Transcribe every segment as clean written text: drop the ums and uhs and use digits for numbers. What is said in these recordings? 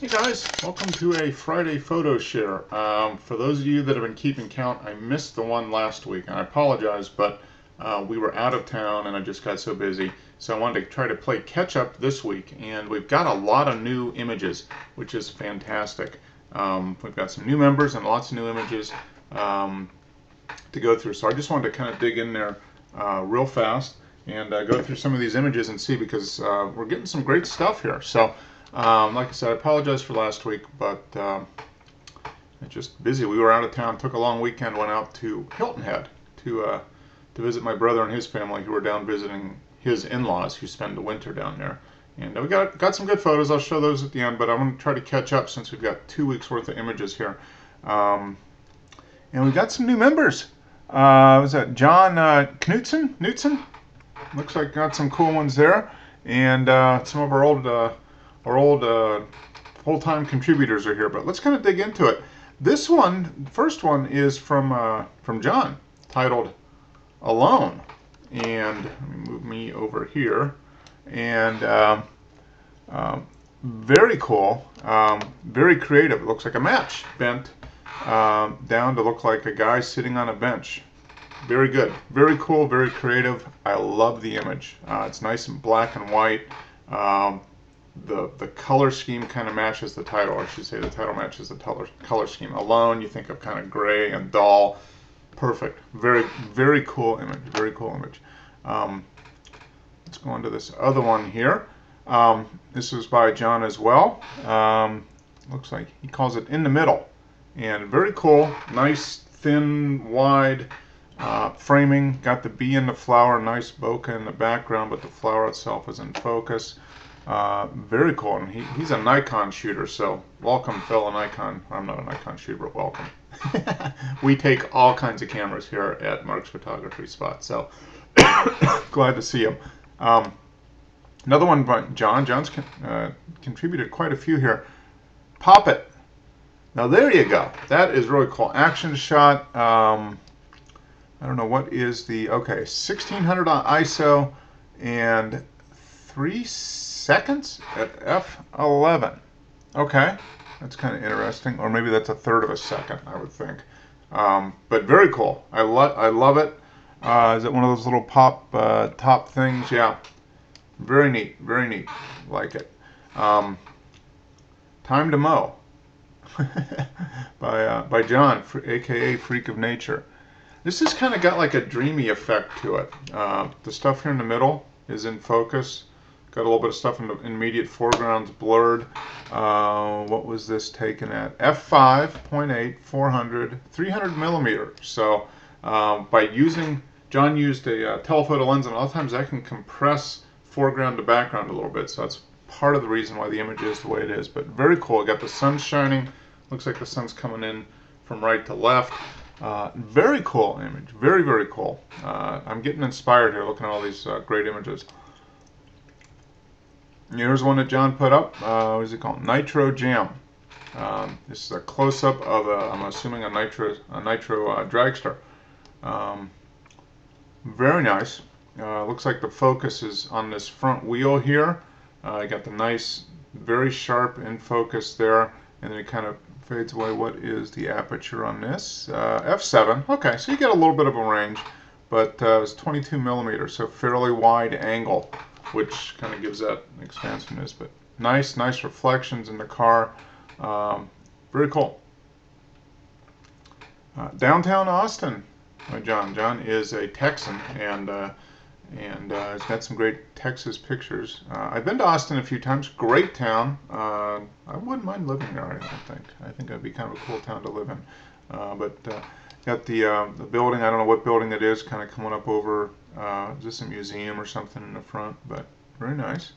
Hey guys, welcome to a Friday photo share. For those of you that have been keeping count, I missed the one last week, and I apologize, but we were out of town and I just got so busy. So I wanted to try to play catch up this week, and we've got a lot of new images, which is fantastic. We've got some new members and lots of new images to go through. So I just wanted to kind of dig in there real fast and go through some of these images and see, because we're getting some great stuff here. So like I said, I apologize for last week, but it's just busy. We were out of town, took a long weekend, went out to Hilton Head to visit my brother and his family, who were down visiting his in-laws who spend the winter down there. And we got some good photos. I'll show those at the end, but I'm going to try to catch up since we've got 2 weeks worth of images here. And we've got some new members. Was that John Knutson? Looks like got some cool ones there. And some of our old full-time contributors are here, but let's kind of dig into it. This one, first one, is from John, titled "Alone," and let me move me over here. And very cool, very creative. It looks like a match bent down to look like a guy sitting on a bench. Very good, very cool, very creative. I love the image. It's nice and black and white. The color scheme kind of matches the title. I should say the title matches the color scheme. Alone, you think of kind of gray and dull. Perfect. Very, very cool image. Very cool image. Let's go on to this other one here. This was by John as well. Looks like he calls it "In the Middle." And very cool. Nice, thin, wide framing. Got the bee in the flower. Nice bokeh in the background, but the flower itself is in focus. Very cool, and he's a Nikon shooter, so welcome, fellow Nikon. I'm not a Nikon shooter, but welcome. We take all kinds of cameras here at Mark's Photography Spot, so glad to see him. Another one by John. John's contributed quite a few here. Pop It. Now there you go. That is really cool. Action shot. I don't know what is the, okay, 1600 on ISO and 3 seconds at f11. Okay, that's kind of interesting, or maybe that's a third of a second, I would think. But very cool. I love it. Is it one of those little pop top things? Yeah, very neat, very neat. Like it. Time to Mow by John, aka Freak of Nature. This has kind of got like a dreamy effect to it. The stuff here in the middle is in focus. Got a little bit of stuff in the immediate foreground's blurred. What was this taken at? f5.8, 400, 300 millimeters. So John used a telephoto lens, and a lot of times that can compress foreground to background a little bit. So that's part of the reason why the image is the way it is. But very cool. Got the sun shining. Looks like the sun's coming in from right to left. Very cool image. Very, very cool. I'm getting inspired here looking at all these great images. Here's one that John put up. What is it called? Nitro Jam. This is a close-up of I'm assuming a nitro dragster. Very nice. Looks like the focus is on this front wheel here. You got the nice, very sharp in focus there, and then it kind of fades away. What is the aperture on this? f7. Okay, so you get a little bit of a range, but it's 22 millimeters, so fairly wide angle, which kind of gives that expansiveness. But nice reflections in the car. Very cool. Downtown Austin by John. John is a Texan, and he's got some great Texas pictures. I've been to Austin a few times. Great town. I wouldn't mind living there, I don't think. I think it'd be kind of a cool town to live in. But got the building, I don't know what building it is, kind of coming up over, is this a museum or something in the front? But very nice.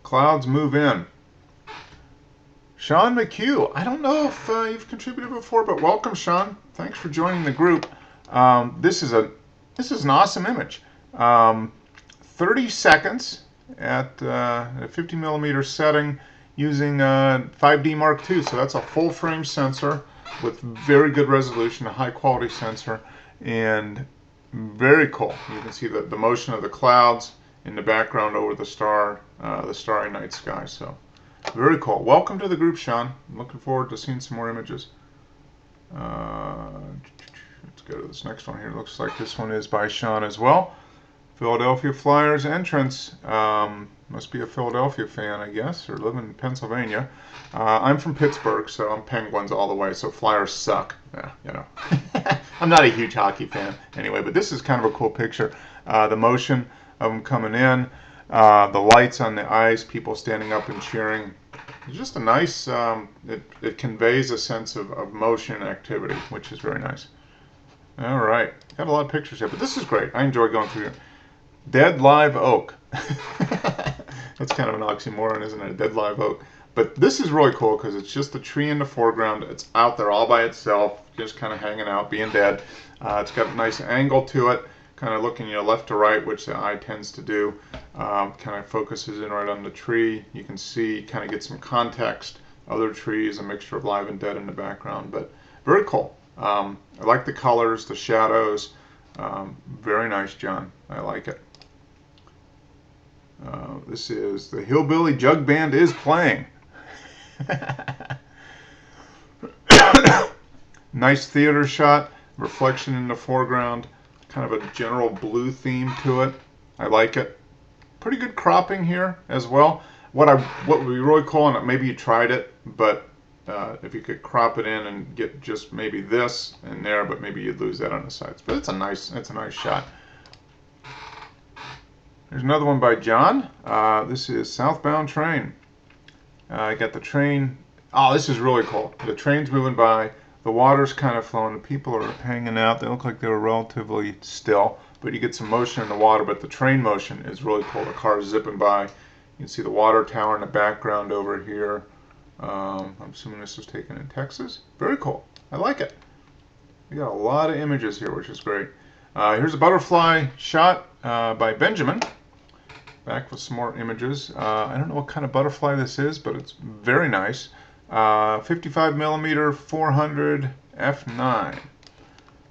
Clouds Move In. Sean McHugh. I don't know if you've contributed before, but welcome, Sean. Thanks for joining the group. This is an awesome image. 30 seconds at a 50 millimeter setting using 5D Mark II. So that's a full frame sensor with very good resolution, a high quality sensor, and very cool. You can see the motion of the clouds in the background over the starry night sky. So Very cool. Welcome to the group, Sean. I'm looking forward to seeing some more images. Let's go to this next one here. Looks like this one is by Sean as well. Philadelphia Flyers entrance. Must be a Philadelphia fan, I guess, or live in Pennsylvania. I'm from Pittsburgh, so I'm Penguins all the way, so Flyers suck. Yeah, you know. I'm not a huge hockey fan anyway, but this is kind of a cool picture. The motion of them coming in, the lights on the ice, people standing up and cheering. It's just a nice, it conveys a sense of motion and activity, which is very nice. All right, got a lot of pictures here, but this is great. I enjoy going through it. Dead live oak. That's kind of an oxymoron, isn't it? A dead live oak. But this is really cool because it's just a tree in the foreground. It's out there all by itself, just kind of hanging out, being dead. It's got a nice angle to it, kind of looking left to right, which the eye tends to do. Kind of focuses in right on the tree. You can see, kind of get some context. Other trees, a mixture of live and dead in the background, but very cool. I like the colors, the shadows. Very nice, John. I like it. This is the Hillbilly Jug Band is playing. Nice theater shot, reflection in the foreground, kind of a general blue theme to it. I like it. Pretty good cropping here as well. What would be really cool, and maybe you tried it, but if you could crop it in and get just maybe this in there, but maybe you'd lose that on the sides. But it's a nice shot. There's another one by John. This is Southbound Train. I got the train. Oh, this is really cool. The train's moving by. The water's kind of flowing. The people are hanging out. They look like they were relatively still, but you get some motion in the water. But the train motion is really cool. The car's zipping by. You can see the water tower in the background over here. I'm assuming this was taken in Texas. Very cool. I like it. We got a lot of images here, which is great. Here's a butterfly shot by Benjamin. Back with some more images. I don't know what kind of butterfly this is, but it's very nice. 55 millimeter 400 f9.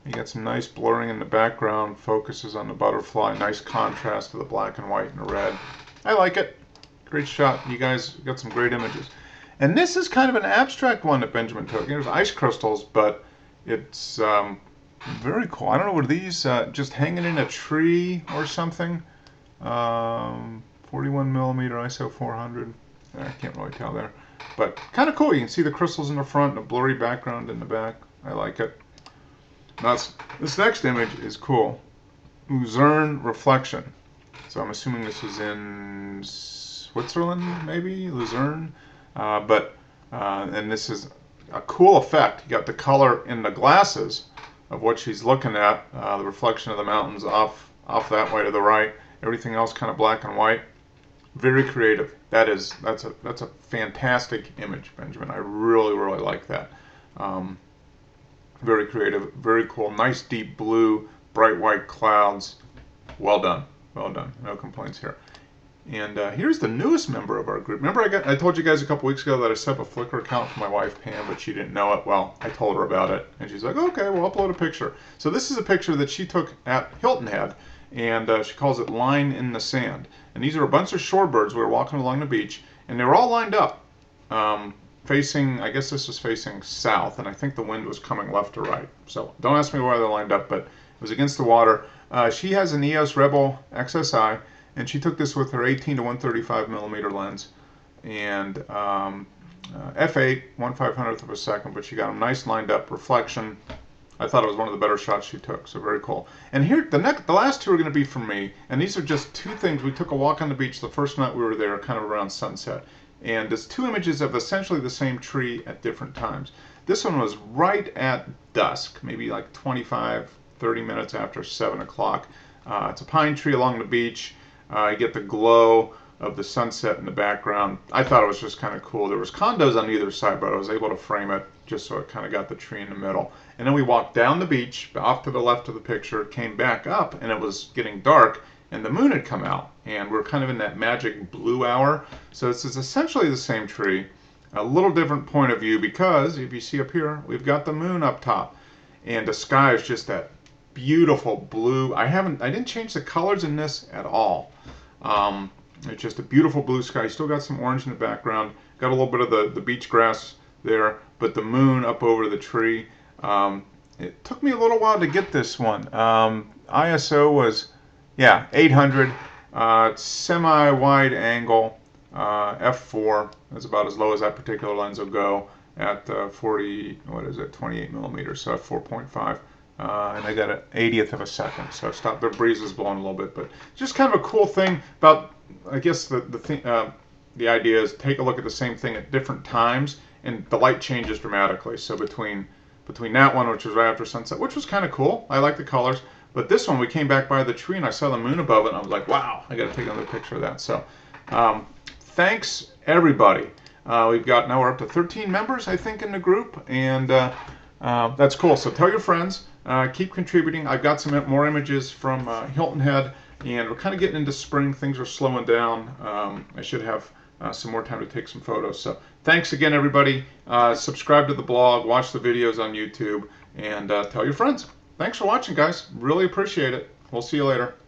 You got some nice blurring in the background. Focuses on the butterfly. Nice contrast to the black and white and the red. I like it. Great shot. You guys got some great images. And this is kind of an abstract one that Benjamin took. There's ice crystals, but it's very cool. I don't know, were these just hanging in a tree or something? 41 millimeter ISO 400. I can't really tell there, but kind of cool. You can see the crystals in the front and a blurry background in the back. I like it. Now this next image is cool. Luzerne reflection. So I'm assuming this is in Switzerland, maybe Luzerne. And this is a cool effect. You got the color in the glasses of what she's looking at. The reflection of the mountains off that way to the right. Everything else kind of black and white. Very creative. That's a fantastic image, Benjamin. I really like that. Very creative, very cool. Nice deep blue, bright white clouds. Well done. Well done. No complaints here. And here's the newest member of our group. Remember I told you guys a couple weeks ago that I set up a Flickr account for my wife, Pam, but she didn't know it. Well, I told her about it, and she's like, okay, we'll upload a picture. So this is a picture that she took at Hilton Head, and she calls it Line in the Sand. And these are a bunch of shorebirds. We were walking along the beach, and they were all lined up, facing, I guess this was facing south, and I think the wind was coming left to right. So don't ask me why they're lined up, but it was against the water. She has an EOS Rebel XSI, and she took this with her 18 to 135 millimeter lens, and f8, 1/500th of a second, but she got them nice lined up, reflection. I thought it was one of the better shots she took, so very cool. And here, the last two are going to be from me, and these are just two things. We took a walk on the beach the first night we were there, kind of around sunset, and there's two images of essentially the same tree at different times. This one was right at dusk, maybe like 25, 30 minutes after 7 o'clock. It's a pine tree along the beach. You get the glow of the sunset in the background. I thought it was just kind of cool. There was condos on either side, but I was able to frame it just so it kind of got the tree in the middle. And then we walked down the beach, off to the left of the picture, came back up, and it was getting dark, and the moon had come out. And we're kind of in that magic blue hour. So this is essentially the same tree, a little different point of view, because if you see up here, we've got the moon up top. And the sky is just that beautiful blue. I didn't change the colors in this at all. It's just a beautiful blue sky. Still got some orange in the background. Got a little bit of the beach grass there, but the moon up over the tree. It took me a little while to get this one. ISO was, yeah, 800, semi-wide angle, f4. That's about as low as that particular lens will go at 28 millimeters, so at 4.5. And I got an 80th of a second, so I've stopped. The breeze is blowing a little bit, but just kind of a cool thing about, I guess the idea is take a look at the same thing at different times, and the light changes dramatically. So between that one, which was right after sunset, which was kind of cool. I like the colors. But this one, we came back by the tree, and I saw the moon above it, and I was like, wow, I got to take another picture of that. So thanks, everybody. Now we're up to 13 members, I think, in the group, and that's cool. So tell your friends. Keep contributing. I've got some more images from Hilton Head, and we're kind of getting into spring. Things are slowing down. I should have some more time to take some photos. So thanks again, everybody. Subscribe to the blog, watch the videos on YouTube, and tell your friends. Thanks for watching, guys. Really appreciate it. We'll see you later.